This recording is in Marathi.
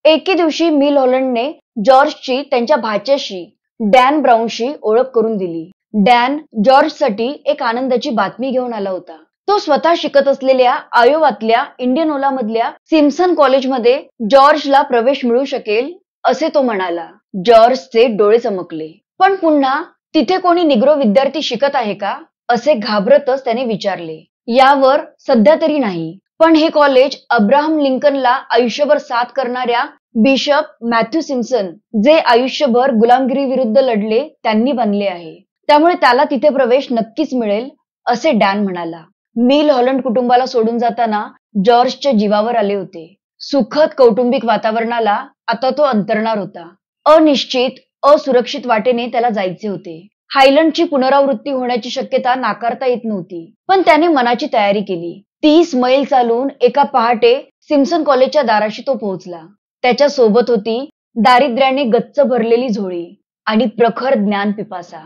एके दिवशी मिल हॉलंडने जॉर्जची त्यांच्या भाच्याशी डॅन ब्राऊनशी ओळख करून दिली. डॅन जॉर्जसाठी एक आनंदाची बातमी घेऊन आला होता. तो स्वतः शिकत असलेल्या आयोवातल्या इंडियानोला मधल्या सिम्सन कॉलेजमध्ये जॉर्जला प्रवेश मिळू शकेल असे तो म्हणाला. जॉर्जचे डोळे चमकले. पण पुन्हा तिथे कोणी निग्रो विद्यार्थी शिकत आहे का असे घाबरतच त्याने विचारले. यावर सध्या तरी नाही, पण हे कॉलेज अब्राहम लिंकनला आयुष्यभर साथ करणाऱ्या बिशप मॅथ्यू सिम्सन, जे आयुष्यभर गुलामगिरी विरुद्ध लढले, त्यांनी बांधले आहे. त्यामुळे त्याला तिथे प्रवेश नक्कीच मिळेल असे डॅन म्हणाला. मिल हॉलंड कुटुंबाला सोडून जाताना जॉर्जच्या जीवावर आले होते. सुखद कौटुंबिक वातावरणाला आता तो अंतरणार होता. अनिश्चित, असुरक्षित वाटेने त्याला जायचे होते. हायलंडची पुनरावृत्ती होण्याची शक्यता नाकारता येत नव्हती, पण त्याने मनाची तयारी केली. 30 मैल चालून एका पहाटे सिम्सन कॉलेजच्या दाराशी तो पोहोचला. त्याच्या सोबत होती दारिद्र्याने गच्च भरलेली झोळी आणि प्रखर ज्ञान पिपासा.